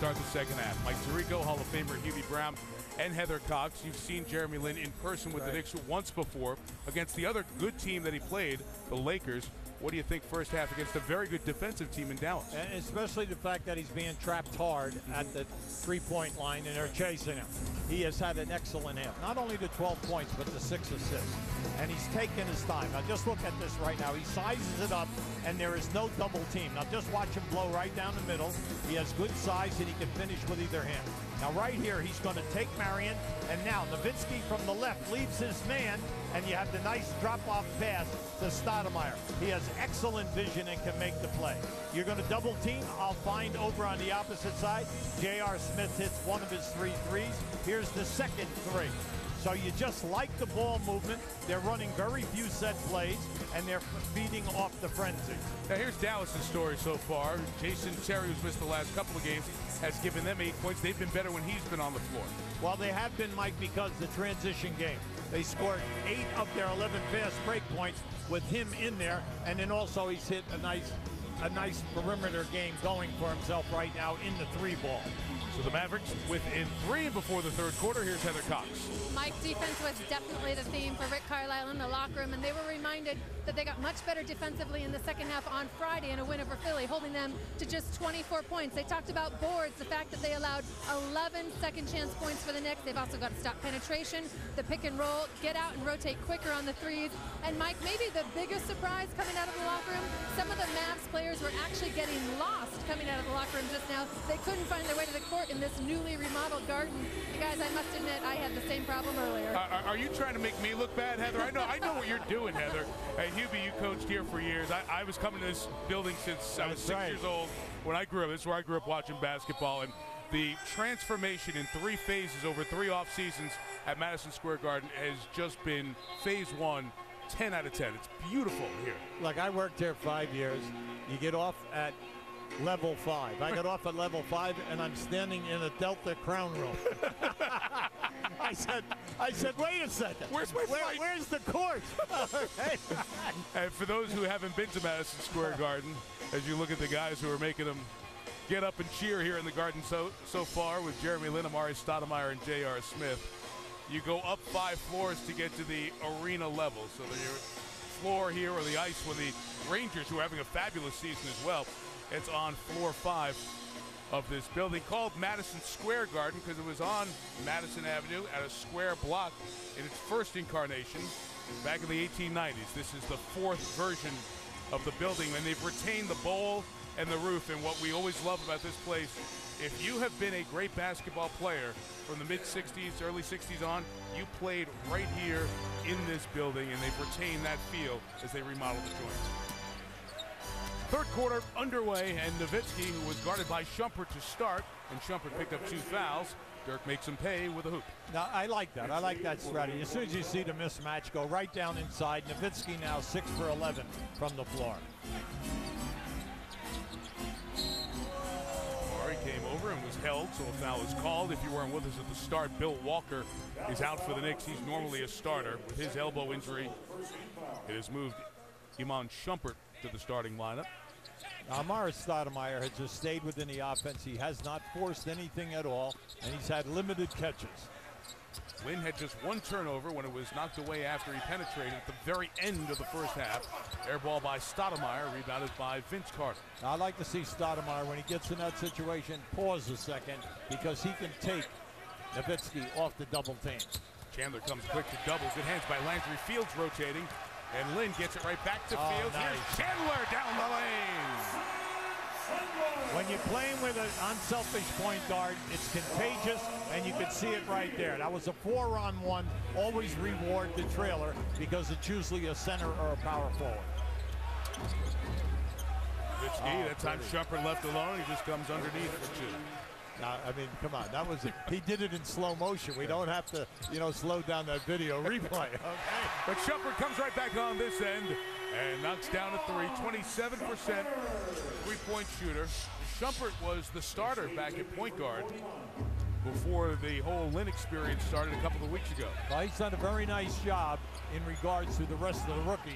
start the second half. Mike Tirico, Hall of Famer Hubie Brown, and Heather Cox. You've seen Jeremy Lin in person with the Knicks once before against the other good team that he played, the Lakers. What do you think first half against a very good defensive team in Dallas? And especially the fact that he's being trapped hard at the three-point line and they're chasing him. He has had an excellent half. Not only the 12 points, but the 6 assists. And he's taken his time. Now just look at this right now. He sizes it up and there is no double team. Now just watch him blow right down the middle. He has good size and he can finish with either hand. Now right here, he's going to take Marion, and now Nowitzki from the left leaves his man, and you have the nice drop-off pass to Stoudemire. He has excellent vision and can make the play. You're going to double team. I'll find over on the opposite side. J.R. Smith hits one of his 3 threes. Here's the second 3. So you just like the ball movement. They're running very few set plays, and they're feeding off the frenzy. Now here's Dallas' story so far. Jason Terry, who's missed the last couple of games, has given them 8 points. They've been better when he's been on the floor. Well, they have been, Mike, because the transition game. They scored 8 of their 11 fast break points with him in there, and then also he's hit a nice perimeter game going for himself right now in the 3-ball. So the Mavericks within 3 before the third quarter. Here's Heather Cox. Mike, defense was definitely the theme for Rick Carlisle in the locker room, and they were reminded that they got much better defensively in the second half on Friday in a win over Philly, holding them to just 24 points. They talked about boards, the fact that they allowed 11 second chance points for the Knicks. They've also got to stop penetration, the pick and roll, get out and rotate quicker on the threes. And Mike, maybe the biggest surprise coming out of the locker room, some of the Mavs players were actually getting lost coming out of the locker room just now. They couldn't find their way to the court in this newly remodeled Garden. You guys, I must admit, I had the same problem earlier. Are you trying to make me look bad, Heather? I know what you're doing, Heather. Hey, Hubie, you coached here for years. I was coming to this building since I was 6 years old when I grew up. This is where I grew up watching basketball. And the transformation in 3 phases over 3 off seasons at Madison Square Garden has just been phase 1, 10 out of 10. It's beautiful here. Look, I worked here 5 years. You get off at level 5. I got off at level 5 and I'm standing in a Delta Crown Room. I said, wait a second. Where's my flight? Where's the court? And for those who haven't been to Madison Square Garden, as you look at the guys who are making them get up and cheer here in the Garden so far with Jeremy Lin, Amari Stoudemire, and J.R. Smith, you go up 5 floors to get to the arena level. So the floor here or the ice with the Rangers, who are having a fabulous season as well. It's on floor 5 of this building called Madison Square Garden because it was on Madison Avenue at a square block in its first incarnation back in the 1890s. This is the 4th version of the building, and they've retained the bowl and the roof. And what we always love about this place, if you have been a great basketball player from the mid-60s, early 60s on, you played right here in this building, and they've retained that feel as they remodel the joint. Third quarter underway, and Nowitzki, who was guarded by Shumpert to start, and Shumpert picked up 2 fouls. Dirk makes him pay with a hoop. Now, I like that. I like that strategy. As soon as you see the mismatch, go right down inside. Nowitzki now 6 for 11 from the floor. Murray came over and was held, so a foul is called. If you weren't with us at the start, Bill Walker is out for the Knicks. He's normally a starter. With his elbow injury, it has moved Iman Shumpert to the starting lineup. Amari Stoudemire has just stayed within the offense. He has not forced anything at all, and he's had limited catches. Lin had just 1 turnover when it was knocked away after he penetrated at the very end of the first half. Air ball by Stoudemire, rebounded by Vince Carter. Now, I like to see Stoudemire, when he gets in that situation, pause a second, because he can take Nowitzki off the double team. Chandler comes quick to double. Good hands by Landry. Fields rotating. And Lin gets it right back to Fields. Nice. Here's Chandler down the lane. When you're playing with an unselfish point guard, it's contagious, and you can see it right there. That was a 4-on-1. Always reward the trailer because it's usually a center or a power forward. That time Shumpert left alone. He just comes underneath for 2. Now, I mean, come on, that was it. He did it in slow motion. We don't have to, slow down that video replay. Okay. But Shumpert comes right back on this end and knocks down a 3. 27% three-point shooter. Shumpert was the starter back at point guard before the whole Lin experience started a couple of weeks ago. Well, he's done a very nice job in regards to the rest of the rookies.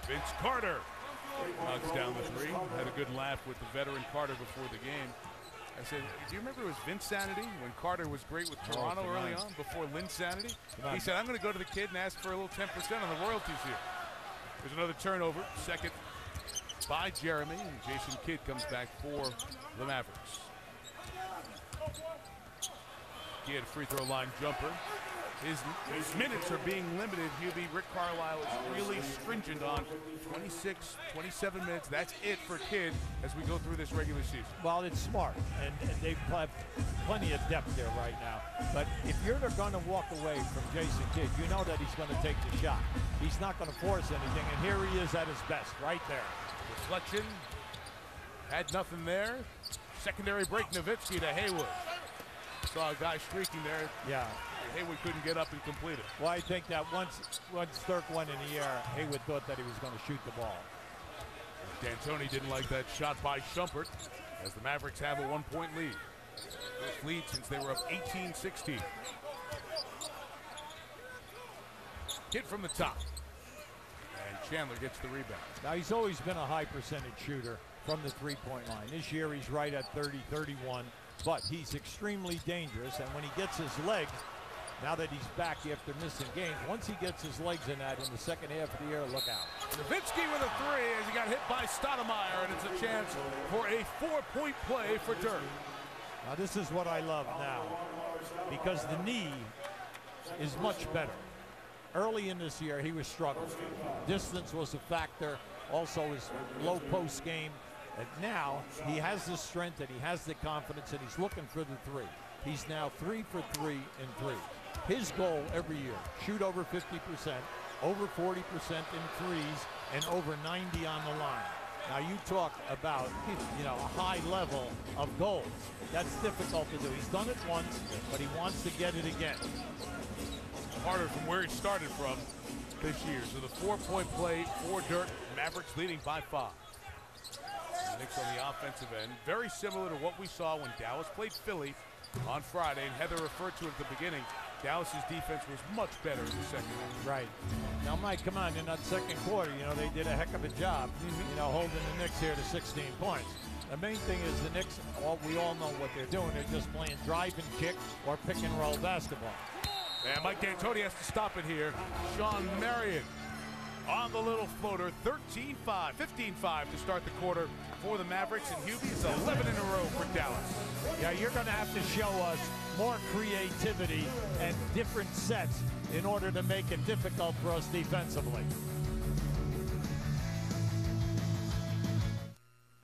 Vince Carter knocks down the 3. Had a good laugh with the veteran Carter before the game. I said, do you remember it was Vinsanity when Carter was great with Toronto early on, before Linsanity? He said, I'm going to go to the kid and ask for a little 10% on the royalties here. There's another turnover, second by Jeremy, and Jason Kidd comes back for the Mavericks. Kidd, free throw line jumper. His minutes are being limited, Hubie. Rick Carlisle is really stringent on 26, 27 minutes. That's it for Kidd as we go through this regular season. Well, it's smart, and they have plenty of depth there right now. But if you're going to walk away from Jason Kidd, you know that he's going to take the shot. He's not going to force anything, and here he is at his best, right there. Deflection, had nothing there. Secondary break, Nowitzki to Haywood. Saw a guy streaking there. Yeah. Haywood couldn't get up and complete it. Well, I think that once Sturk went in the air, Haywood thought that he was going to shoot the ball. D'Antoni didn't like that shot by Shumpert as the Mavericks have a 1-point lead. First lead since they were up 18-16. Kidd from the top. And Chandler gets the rebound. Now, he's always been a high percentage shooter from the three-point line. This year, he's right at 30-31. But he's extremely dangerous, and when he gets his legs, now that he's back after missing games, once he gets his legs in that in the second half of the year, look out. Nowitzki with a three as he got hit by Stoudemire, and it's a chance for a 4-point play for Dirk. Now this is what I love now, because the knee is much better. Early in this year, he was struggling. Distance was a factor, also his low post game. And now he has the strength and he has the confidence and he's looking for the three. He's now 3 for 3 in threes. His goal every year, shoot over 50%, over 40% in threes, and over 90 on the line. Now you talk about, a high level of goals. That's difficult to do. He's done it once, but he wants to get it again. Harder from where he started from this year. So the 4-point play for Dirk. Mavericks leading by 5. Knicks on the offensive end, very similar to what we saw when Dallas played Philly on Friday. And Heather referred to it at the beginning. Dallas's defense was much better in the second half. Right. Now, Mike, come on, in that second quarter, they did a heck of a job, holding the Knicks here to 16 points. The main thing is the Knicks, we all know what they're doing. They're just playing drive and kick or pick and roll basketball. And Mike D'Antoni has to stop it here. Sean Marion on the little floater, 15-5 to start the quarter for the Mavericks, and Hubie is 11 in a row for Dallas. Yeah, you're going to have to show us more creativity and different sets in order to make it difficult for us defensively.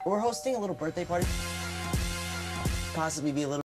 We're hosting a little birthday party. Possibly be a little